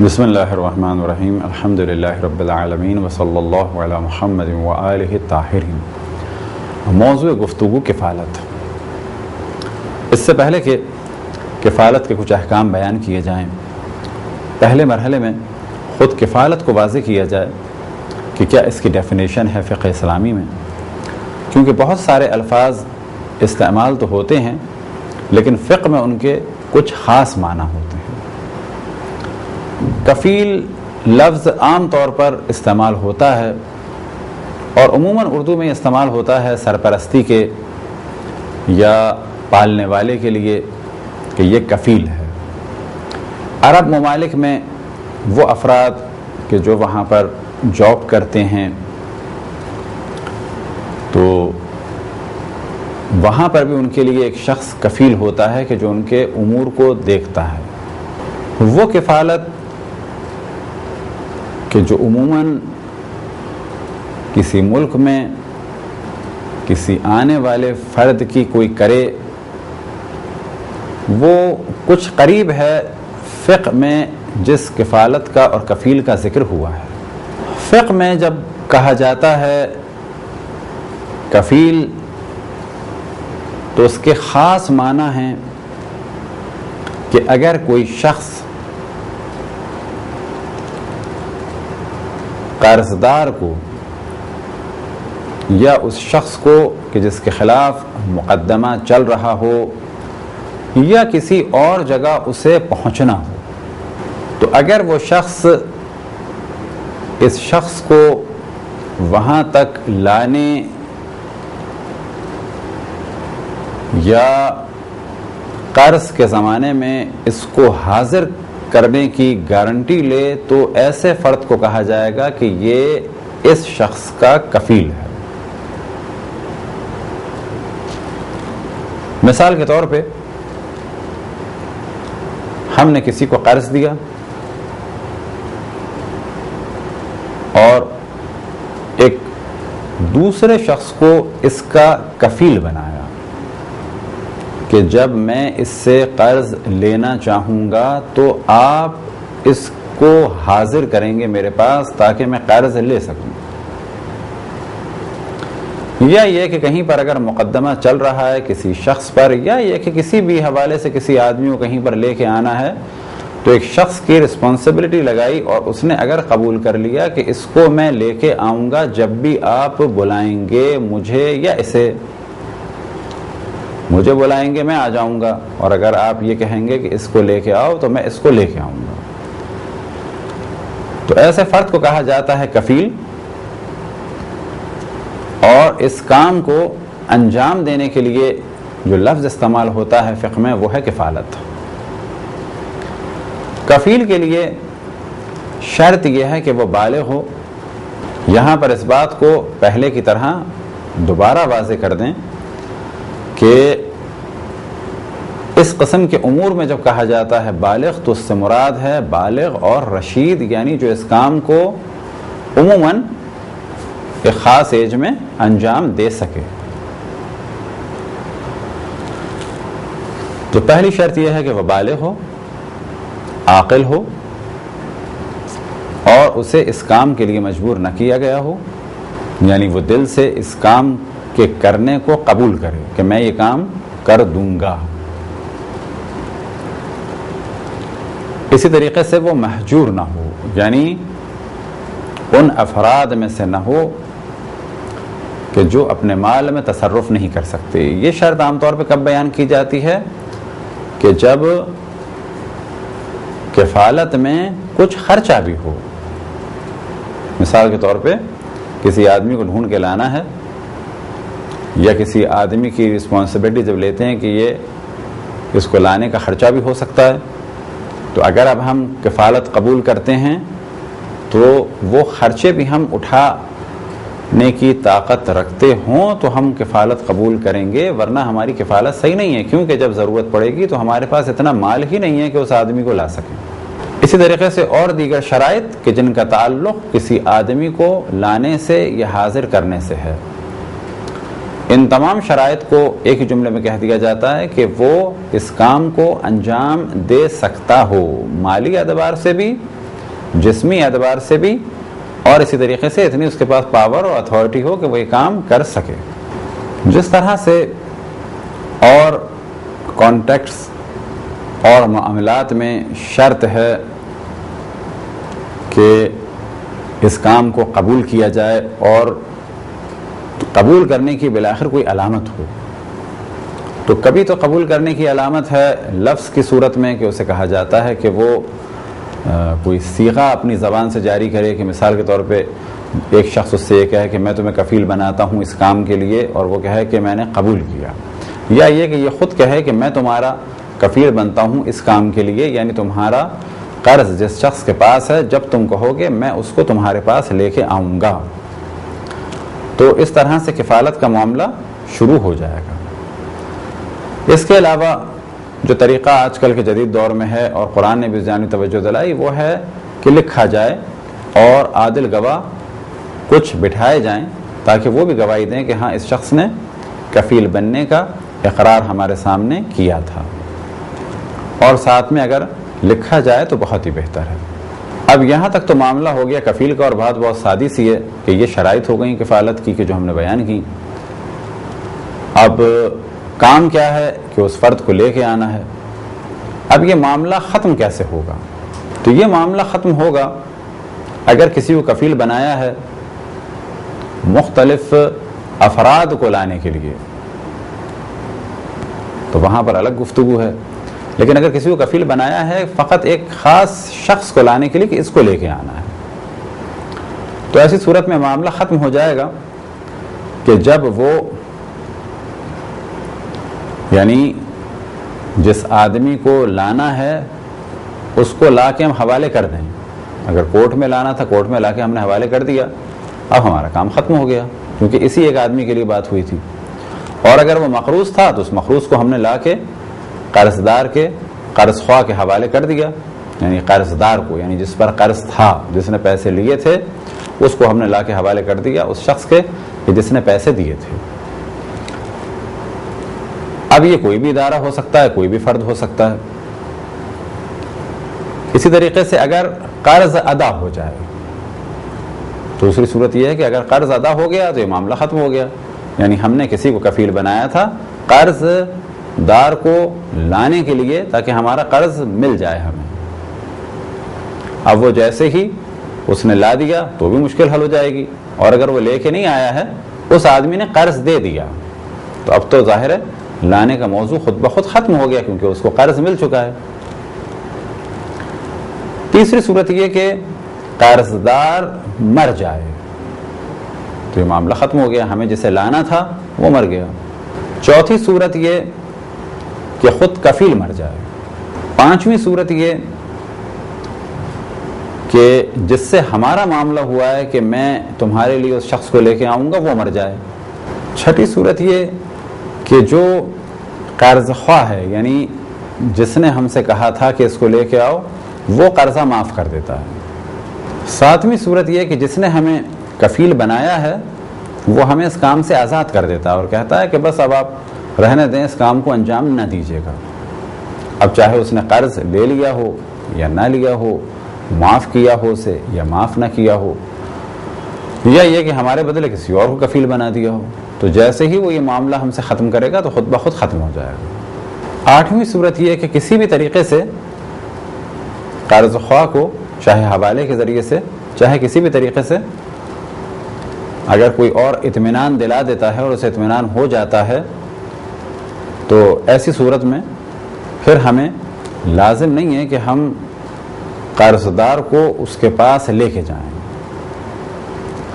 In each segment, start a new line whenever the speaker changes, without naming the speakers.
بسم اللہ الرحمن الرحیم الحمدللہ رب العالمین وصلی اللہ علی محمد وآلہ الطاہرین۔ موضوع گفتگو کفالت۔ اس سے پہلے کہ کفالت کے کچھ احکام بیان کیے جائیں، پہلے مرحلے میں خود کفالت کو واضح کیا جائے کہ کیا اس کی ڈیفینیشن ہے فقہ اسلامی میں، کیونکہ بہت سارے الفاظ استعمال تو ہوتے ہیں لیکن فقہ میں ان کے کچھ خاص معنی ہوتے ہیں۔ کفیل لفظ عام طور پر استعمال ہوتا ہے اور عموماً اردو میں استعمال ہوتا ہے سرپرستی کے یا پالنے والے کے لیے کہ یہ کفیل ہے۔ عرب ممالک میں وہ افراد کہ جو وہاں پر جاب کرتے ہیں تو وہاں پر بھی ان کے لیے ایک شخص کفیل ہوتا ہے کہ جو ان کے امور کو دیکھتا ہے۔ وہ کفالت کہ جو عموماً کسی ملک میں کسی آنے والے فرد کی کوئی کرے، وہ کچھ قریب ہے فقہ میں جس کفالت کا اور کفیل کا ذکر ہوا ہے۔ فقہ میں جب کہا جاتا ہے کفیل تو اس کے خاص معنی ہیں کہ اگر کوئی شخص قرض دار کو یا اس شخص کو کہ جس کے خلاف مقدمہ چل رہا ہو یا کسی اور جگہ اسے پہنچنا ہو، تو اگر وہ شخص اس شخص کو وہاں تک لانے یا قرض کے زمانے میں اس کو حاضر کرنے کی گارنٹی لے تو ایسے فرد کو کہا جائے گا کہ یہ اس شخص کا کفیل ہے۔ مثال کے طور پہ ہم نے کسی کو قرض دیا اور ایک دوسرے شخص کو اس کا کفیل بنایا کہ جب میں اس سے قرض لینا چاہوں گا تو آپ اس کو حاضر کریں گے میرے پاس تاکہ میں قرض لے سکوں، یا یہ کہ کہیں پر اگر مقدمہ چل رہا ہے کسی شخص پر، یا یہ کہ کسی بھی حوالے سے کسی آدمی کو کہیں پر لے کے آنا ہے تو ایک شخص کی رسپانسبلٹی لگائی اور اس نے اگر قبول کر لیا کہ اس کو میں لے کے آؤں گا جب بھی آپ بلائیں گے مجھے یا اسے، مجھے بلائیں گے میں آ جاؤں گا، اور اگر آپ یہ کہیں گے کہ اس کو لے کے آؤ تو میں اس کو لے کے آؤں گا، تو ایسے فرد کو کہا جاتا ہے کفیل۔ اور اس کام کو انجام دینے کے لیے جو لفظ استعمال ہوتا ہے فقہ میں وہ ہے کفالت۔ کفیل کے لیے شرط یہ ہے کہ وہ بالغ ہو۔ یہاں پر اس بات کو پہلے کی طرح دوبارہ واضح کر دیں کہ اس قسم کے امور میں جب کہا جاتا ہے بالغ تو اس سے مراد ہے بالغ اور رشید، یعنی جو اس کام کو عموماً ایک خاص ایج میں انجام دے سکے۔ تو پہلی شرط یہ ہے کہ وہ بالغ ہو، عاقل ہو اور اسے اس کام کے لیے مجبور نہ کیا گیا ہو، یعنی وہ دل سے اس کام کے کرنے کو قبول کرے کہ میں یہ کام کر دوں گا۔ اسی طریقے سے وہ محجور نہ ہو، یعنی ان افراد میں سے نہ ہو کہ جو اپنے مال میں تصرف نہیں کر سکتے۔ یہ شرط عام طور پہ کب بیان کی جاتی ہے کہ جب کفالت میں کچھ خرچہ بھی ہو۔ مثال کے طور پہ کسی آدمی کو ڈھونڈ کے لانا ہے، یا کسی آدمی کی رسپانسبلٹی جب لیتے ہیں کہ یہ اس کو لانے کا خرچہ بھی ہو سکتا ہے، تو اگر اب ہم کفالت قبول کرتے ہیں تو وہ خرچے بھی ہم اٹھانے کی طاقت رکھتے ہوں تو ہم کفالت قبول کریں گے، ورنہ ہماری کفالت صحیح نہیں ہے، کیونکہ جب ضرورت پڑے گی تو ہمارے پاس اتنا مال ہی نہیں ہے کہ اس آدمی کو لا سکیں۔ اسی طریقے سے اور دیگر شرائط کہ جن کا تعلق کسی آدمی کو لانے سے یا حاضر کرنے سے ہے، ان تمام شرائط کو ایک ہی جملے میں کہہ دیا جاتا ہے کہ وہ اس کام کو انجام دے سکتا ہو، مالی اعتبار سے بھی جسمی اعتبار سے بھی اور اسی طریقے سے اتنی اس کے پاس پاور اور اتھارٹی ہو کہ وہ یہ کام کر سکے. جس طرح سے اور کانٹیکٹس اور معاملات میں شرط ہے کہ اس کام کو قبول کیا جائے اور قبول کرنے کی بالآخر کوئی علامت ہو، تو کبھی تو قبول کرنے کی علامت ہے لفظ کی صورت میں کہ اسے کہا جاتا ہے کہ وہ کوئی صیغہ اپنی زبان سے جاری کرے، کہ مثال کے طور پہ ایک شخص اس سے یہ کہے کہ میں تمہیں کفیل بناتا ہوں اس کام کے لیے، اور وہ کہے کہ میں نے قبول کیا، یا یہ کہ یہ خود کہے کہ میں تمہارا کفیل بنتا ہوں اس کام کے لیے، یعنی تمہارا قرض جس شخص کے پاس ہے جب تم کہو گے میں اس کو تمہارے پاس لے کے آؤں گا، تو اس طرح سے کفالت کا معاملہ شروع ہو جائے گا. اس کے علاوہ جو طریقہ آج کل کے جدید دور میں ہے اور قرآن نے بھی جانب توجہ دلائی، وہ ہے کہ لکھا جائے اور عادل گواہ کچھ بٹھائے جائیں تاکہ وہ بھی گواہی دیں کہ ہاں اس شخص نے کفیل بننے کا اقرار ہمارے سامنے کیا تھا، اور ساتھ میں اگر لکھا جائے تو بہت ہی بہتر ہے. اب یہاں تک تو معاملہ ہو گیا کفیل کا، اور بات بہت سادی سی ہے کہ یہ شرائط ہو گئی کفالت کی کہ جو ہم نے بیان کی. اب کام کیا ہے کہ اس فرد کو لے کے آنا ہے. اب یہ معاملہ ختم کیسے ہوگا؟ تو یہ معاملہ ختم ہوگا اگر کسی کو کفیل بنایا ہے مختلف افراد کو لانے کے لیے تو وہاں پر الگ گفتگو ہے، لیکن اگر کسی کو کفیل بنایا ہے فقط ایک خاص شخص کو لانے کے لیے کہ اس کو لے کے آنا ہے، تو ایسی صورت میں معاملہ ختم ہو جائے گا کہ جب وہ یعنی جس آدمی کو لانا ہے اس کو لا کے ہم حوالے کر دیں. اگر کورٹ میں لانا تھا کورٹ میں لا کے ہم نے حوالے کر دیا، اب ہمارا کام ختم ہو گیا کیونکہ اسی ایک آدمی کے لیے بات ہوئی تھی. اور اگر وہ مقروض تھا تو اس مقروض کو ہم نے لا کے قرض دار کے قرض خواہ کے حوالے کر دیا، یعنی قرض دار کو، یعنی جس پر قرض تھا جس نے پیسے لیے تھے اس کو ہم نے لا کے حوالے کر دیا اس شخص کے جس نے پیسے دیے تھے. اب یہ کوئی بھی ادارہ ہو سکتا ہے، کوئی بھی فرد ہو سکتا ہے. اسی طریقے سے اگر قرض ادا ہو جائے، دوسری صورت یہ ہے کہ اگر قرض ادا ہو گیا تو یہ معاملہ ختم ہو گیا، یعنی ہم نے کسی کو کفیل بنایا تھا قرض دار کو لانے کے لیے تاکہ ہمارا قرض مل جائے ہمیں. اب وہ جیسے ہی اس نے لا دیا تو بھی مشکل حل ہو جائے گی، اور اگر وہ لے کے نہیں آیا ہے اس آدمی نے قرض دے دیا تو اب تو ظاہر ہے لانے کا موضوع خود بخود ختم ہو گیا کیونکہ اس کو قرض مل چکا ہے. تیسری صورت یہ کہ قرض دار مر جائے تو یہ معاملہ ختم ہو گیا، ہمیں جسے لانا تھا وہ مر گیا. چوتھی صورت یہ کہ خود کفیل مر جائے. پانچویں صورت یہ کہ جس سے ہمارا معاملہ ہوا ہے کہ میں تمہارے لیے اس شخص کو لے کے آؤں گا وہ مر جائے. چھٹی صورت یہ کہ جو قرض خواہ ہے یعنی جس نے ہم سے کہا تھا کہ اس کو لے کے آؤ وہ قرضہ معاف کر دیتا ہے. ساتویں صورت یہ کہ جس نے ہمیں کفیل بنایا ہے وہ ہمیں اس کام سے آزاد کر دیتا ہے اور کہتا ہے کہ بس اب آپ رہنے دیں، اس کام کو انجام نہ دیجیے گا. اب چاہے اس نے قرض لے لیا ہو یا نہ لیا ہو، معاف کیا ہو اسے یا معاف نہ کیا ہو، یا یہ کہ ہمارے بدلے کسی اور کو کفیل بنا دیا ہو، تو جیسے ہی وہ یہ معاملہ ہم سے ختم کرے گا تو خود بخود ختم ہو جائے گا. آٹھویں صورت یہ کہ کسی بھی طریقے سے قرض خواہ کو چاہے حوالے کے ذریعے سے چاہے کسی بھی طریقے سے اگر کوئی اور اطمینان دلا دیتا ہے اور اسے اطمینان ہو جاتا ہے تو ایسی صورت میں پھر ہمیں لازم نہیں ہے کہ ہم قرض دار کو اس کے پاس لے کے جائیں.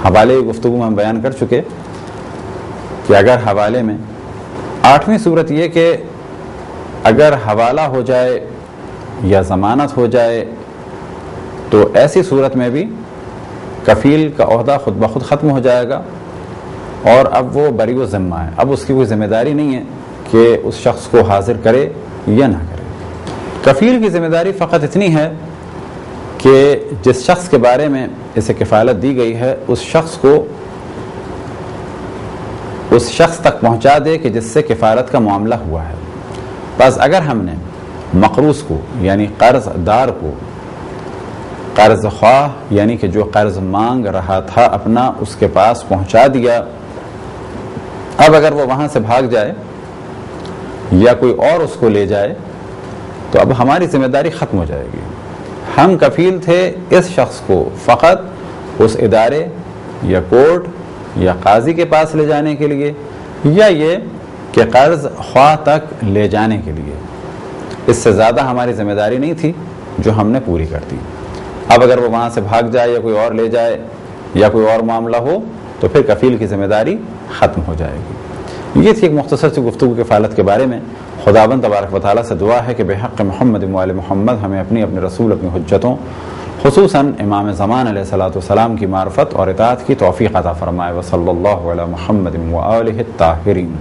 حوالے کی گفتگو میں ہم بیان کر چکے کہ اگر حوالے میں آٹھویں صورت یہ کہ اگر حوالہ ہو جائے یا ضمانت ہو جائے تو ایسی صورت میں بھی کفیل کا عہدہ خود بخود ختم ہو جائے گا اور اب وہ بری و ذمہ ہے. اب اس کی کوئی ذمہ داری نہیں ہے کہ اس شخص کو حاضر کرے یا نہ کرے. کفیل کی ذمہ داری فقط اتنی ہے کہ جس شخص کے بارے میں اسے کفالت دی گئی ہے اس شخص کو اس شخص تک پہنچا دے کہ جس سے کفالت کا معاملہ ہوا ہے. بس اگر ہم نے مقروض کو یعنی قرض دار کو قرض خواہ یعنی کہ جو قرض مانگ رہا تھا اپنا اس کے پاس پہنچا دیا، اب اگر وہ وہاں سے بھاگ جائے یا کوئی اور اس کو لے جائے تو اب ہماری ذمہ داری ختم ہو جائے گی. ہم کفیل تھے اس شخص کو فقط اس ادارے یا کورٹ یا قاضی کے پاس لے جانے کے لیے یا یہ کہ قرض خواہ تک لے جانے کے لیے. اس سے زیادہ ہماری ذمہ داری نہیں تھی جو ہم نے پوری کر دی. اب اگر وہ وہاں سے بھاگ جائے یا کوئی اور لے جائے یا کوئی اور معاملہ ہو تو پھر کفیل کی ذمہ داری ختم ہو جائے گی. یہ تھی ایک مختصر سی گفتگو کفالت کے بارے میں. خداوند تبارک و تعالیٰ سے دعا ہے کہ بحق محمد و آل محمد ہمیں اپنی رسول اپنی حجتوں خصوصاً امام زمان علیہ الصلوۃ والسلام کی معرفت اور اطاعت کی توفیق عطا فرمائے. وصلی اللہ علی محمد و آلہ الطاہرین.